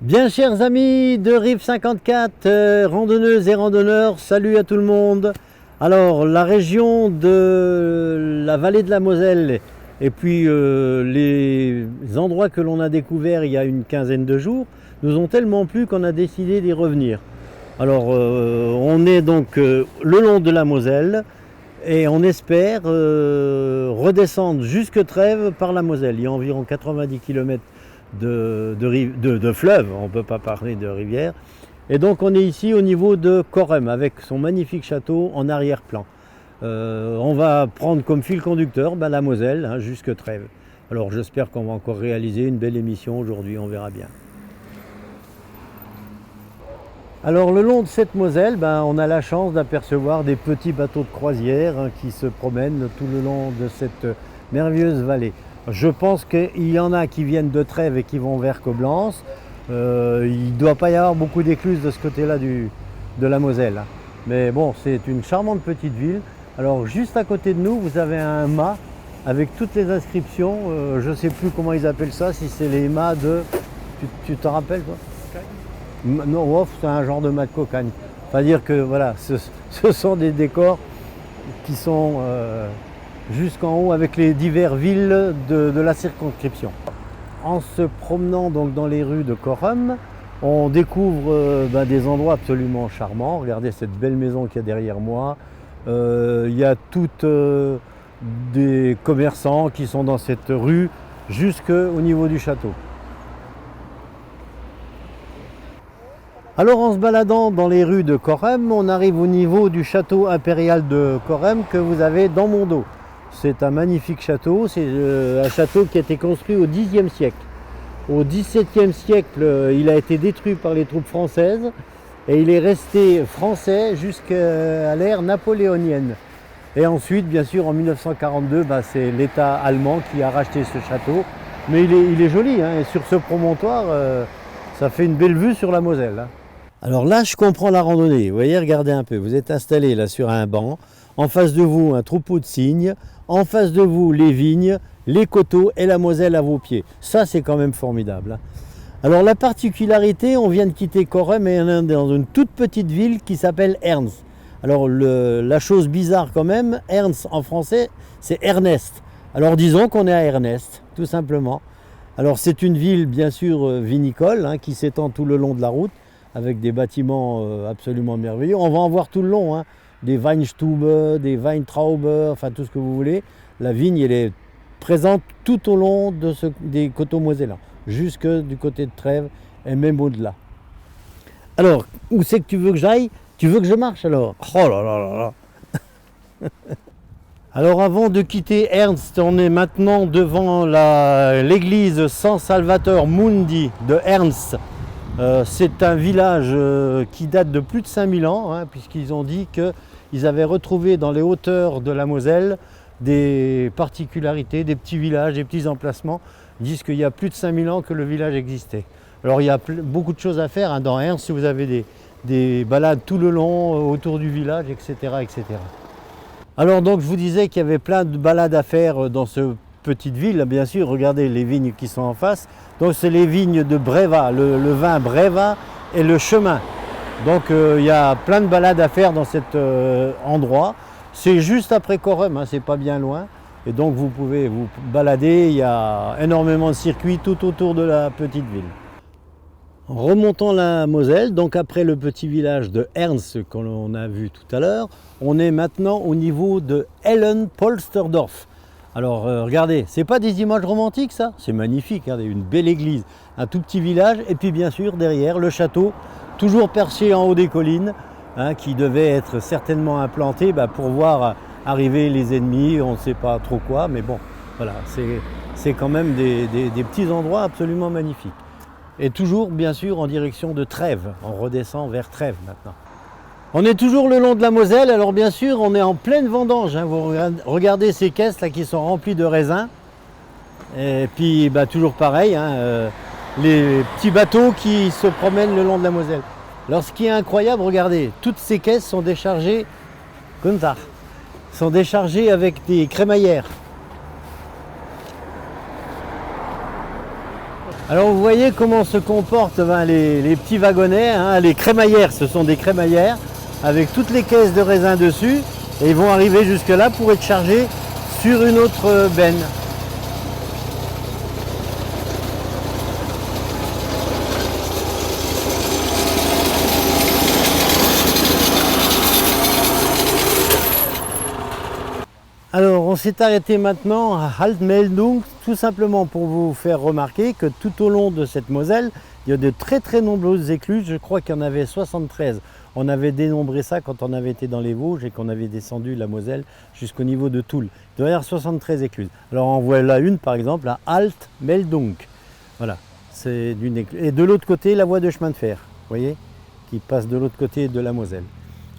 Bien chers amis de Rive 54, randonneuses et randonneurs, salut à tout le monde. Alors la région de la vallée de la Moselle et puis les endroits que l'on a découverts il y a une quinzaine de jours nous ont tellement plu qu'on a décidé d'y revenir. Alors on est donc le long de la Moselle et on espère redescendre jusque Trèves par la Moselle. Il y a environ 90 km de fleuve, on ne peut pas parler de rivière. Et donc on est ici au niveau de Correm avec son magnifique château en arrière-plan. On va prendre comme fil conducteur la Moselle jusque Trèves. Alors j'espère qu'on va encore réaliser une belle émission aujourd'hui, on verra bien. Alors le long de cette Moselle, on a la chance d'apercevoir des petits bateaux de croisière qui se promènent tout le long de cette merveilleuse vallée. Je pense qu'il y en a qui viennent de Trèves et qui vont vers Coblence. Il ne doit pas y avoir beaucoup d'écluses de ce côté-là de la Moselle. Mais bon, c'est une charmante petite ville. Alors juste à côté de nous, vous avez un mât avec toutes les inscriptions. Je ne sais plus comment ils appellent ça, si c'est les mâts de... Tu te rappelles toi? Non, c'est un genre de mât de cocagne. C'est-à-dire que voilà, ce sont des décors qui sont jusqu'en haut avec les diverses villes de la circonscription. En se promenant donc dans les rues de Correm, on découvre des endroits absolument charmants. Regardez cette belle maison qu'il y a derrière moi. Il y a toutes des commerçants qui sont dans cette rue jusqu'au niveau du château. Alors en se baladant dans les rues de Correm, on arrive au niveau du château impérial de Correm que vous avez dans mon dos. C'est un magnifique château, c'est un château qui a été construit au Xe siècle. Au XVIIe siècle, il a été détruit par les troupes françaises et il est resté français jusqu'à l'ère napoléonienne. Et ensuite, bien sûr, en 1942, c'est l'État allemand qui a racheté ce château. Mais il est joli, et sur ce promontoire, ça fait une belle vue sur la Moselle. Alors là, je comprends la randonnée. Vous voyez, regardez un peu. Vous êtes installé là sur un banc. En face de vous, un troupeau de cygnes. En face de vous, les vignes, les coteaux et la Moselle à vos pieds. Ça, c'est quand même formidable. Alors la particularité, on vient de quitter Correm et on est dans une toute petite ville qui s'appelle Ernst. Alors la chose bizarre quand même, Ernst en français, c'est Ernest. Alors disons qu'on est à Ernest, tout simplement. Alors c'est une ville bien sûr vinicole qui s'étend tout le long de la route avec des bâtiments absolument merveilleux. On va en voir tout le long, des Weinstube, des Weintraube, enfin tout ce que vous voulez. La vigne, elle est présente tout au long des coteaux mosellans, jusque du côté de Trèves et même au-delà. Alors, où c'est que tu veux que j'aille? Tu veux que je marche alors? Oh là là là là. Alors avant de quitter Ernst, on est maintenant devant l'église San Salvator Mundi de Ernst. C'est un village qui date de plus de 5000 ans, puisqu'ils ont dit qu'ils avaient retrouvé dans les hauteurs de la Moselle des particularités, des petits villages, des petits emplacements. Ils disent qu'il y a plus de 5000 ans que le village existait. Alors il y a beaucoup de choses à faire dans Ernst, si vous avez des balades tout le long autour du village, etc., etc. Alors donc je vous disais qu'il y avait plein de balades à faire dans cette petite ville, bien sûr. Regardez les vignes qui sont en face. Donc c'est les vignes de Breva, le vin Breva et le chemin. Donc il y a plein de balades à faire dans cet endroit. C'est juste après Correm, c'est pas bien loin. Et donc vous pouvez vous balader, il y a énormément de circuits tout autour de la petite ville. En remontant la Moselle, donc après le petit village de Ernst qu'on a vu tout à l'heure, on est maintenant au niveau de Hellenpolsterdorf. Alors regardez, c'est pas des images romantiques ça? C'est magnifique, regardez, une belle église, un tout petit village et puis bien sûr derrière le château, toujours perché en haut des collines, qui devait être certainement implanté pour voir arriver les ennemis, on ne sait pas trop quoi, mais bon, voilà, c'est quand même des petits endroits absolument magnifiques. Et toujours, bien sûr, en direction de Trèves. On redescend vers Trèves maintenant. On est toujours le long de la Moselle. Alors bien sûr, on est en pleine vendange. Vous regardez ces caisses là qui sont remplies de raisins. Et puis, toujours pareil, les petits bateaux qui se promènent le long de la Moselle. Alors ce qui est incroyable, regardez, toutes ces caisses sont déchargées comme ça. Sont déchargées avec des crémaillères. Alors vous voyez comment se comportent les petits wagonnets, hein, les crémaillères, ce sont des crémaillères avec toutes les caisses de raisin dessus et ils vont arriver jusque là pour être chargés sur une autre benne. Alors on s'est arrêté maintenant à Altmeldung, tout simplement pour vous faire remarquer que tout au long de cette Moselle, il y a de très nombreuses écluses, je crois qu'il y en avait 73. On avait dénombré ça quand on avait été dans les Vosges et qu'on avait descendu la Moselle jusqu'au niveau de Toul. Il doit y avoir 73 écluses. Alors en voilà une par exemple à Altmeldung. Voilà, c'est d'une écluse. Et de l'autre côté, la voie de chemin de fer, vous voyez, qui passe de l'autre côté de la Moselle.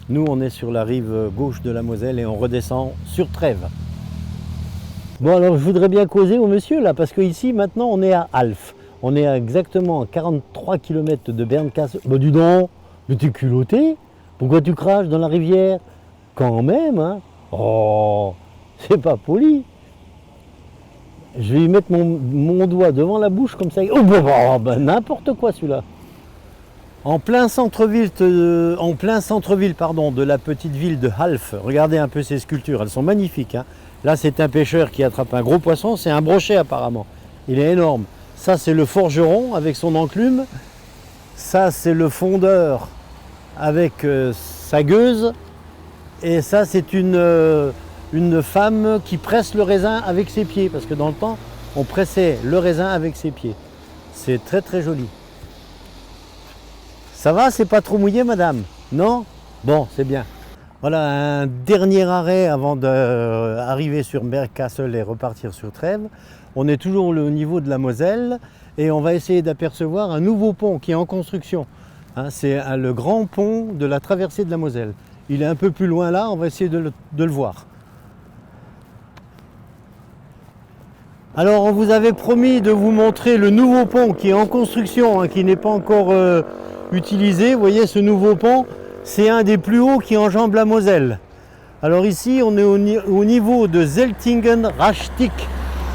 Nous, on est sur la rive gauche de la Moselle et on redescend sur Trèves. Bon, alors je voudrais bien causer au monsieur là, parce qu'ici, maintenant, on est à Alf. On est à exactement 43 km de Bernkastel. Bah dis donc, mais t'es culotté? Pourquoi tu craches dans la rivière? Quand même, hein? Oh, c'est pas poli. Je vais y mettre mon doigt devant la bouche comme ça. Oh, bah, n'importe quoi celui-là. En plein centre-ville de la petite ville de Alf, regardez un peu ces sculptures, elles sont magnifiques. Hein. Là, c'est un pêcheur qui attrape un gros poisson, c'est un brochet apparemment. Il est énorme. Ça, c'est le forgeron avec son enclume. Ça, c'est le fondeur avec sa gueuse. Et ça, c'est une femme qui presse le raisin avec ses pieds, parce que dans le temps, on pressait le raisin avec ses pieds. C'est très joli. Ça va, c'est pas trop mouillé, madame? Non? Bon, c'est bien. Voilà, un dernier arrêt avant d'arriver sur Bernkastel et repartir sur Trèves. On est toujours au niveau de la Moselle et on va essayer d'apercevoir un nouveau pont qui est en construction. Hein, c'est le grand pont de la traversée de la Moselle. Il est un peu plus loin là, on va essayer de le voir. Alors, on vous avait promis de vous montrer le nouveau pont qui est en construction, hein, qui n'est pas encore utilisé. Vous voyez, ce nouveau pont, c'est un des plus hauts qui enjambe la Moselle. Alors ici, on est au niveau de Zeltingen-Rachtig,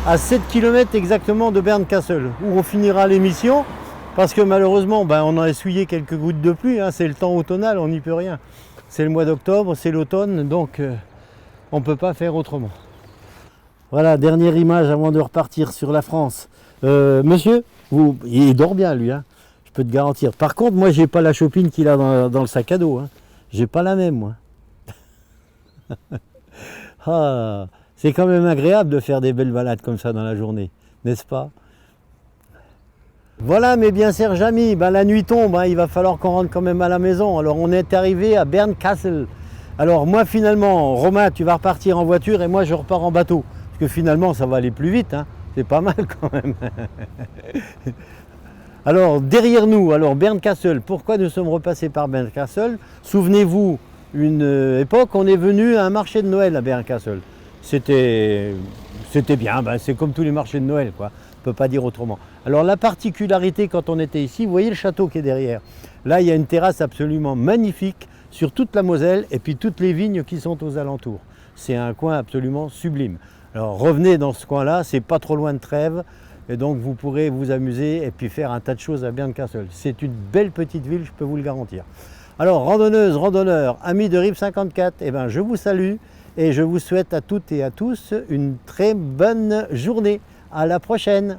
à 7 km exactement de Bernkastel, où on finira l'émission, parce que malheureusement, on a essuyé quelques gouttes de pluie, hein, c'est le temps automnal, on n'y peut rien. C'est le mois d'octobre, c'est l'automne, donc on ne peut pas faire autrement. Voilà, dernière image avant de repartir sur la France. Monsieur, il dort bien lui, hein, je peux te garantir. Par contre, moi, j'ai pas la chopine qu'il a dans le sac à dos. Hein. J'ai pas la même, moi. Ah, c'est quand même agréable de faire des belles balades comme ça dans la journée, n'est-ce pas? Voilà, mes bien chers amis, la nuit tombe, hein, il va falloir qu'on rentre quand même à la maison. Alors, on est arrivé à Bernkastel. Alors, moi, finalement, Romain, tu vas repartir en voiture et moi, je repars en bateau. Parce que finalement, ça va aller plus vite, hein. C'est pas mal quand même. Alors, derrière nous, Bernkastel, pourquoi nous sommes repassés par Bernkastel? Souvenez-vous, une époque, on est venu à un marché de Noël à Bernkastel. C'était bien, c'est comme tous les marchés de Noël, quoi. On ne peut pas dire autrement. Alors, la particularité quand on était ici, vous voyez le château qui est derrière. Là, il y a une terrasse absolument magnifique sur toute la Moselle et puis toutes les vignes qui sont aux alentours. C'est un coin absolument sublime. Alors revenez dans ce coin-là, c'est pas trop loin de Trèves, et donc vous pourrez vous amuser et puis faire un tas de choses à Bernkastel. C'est une belle petite ville, je peux vous le garantir. Alors randonneuses, randonneurs, amis de Rive 54, je vous salue et je vous souhaite à toutes et à tous une très bonne journée. À la prochaine.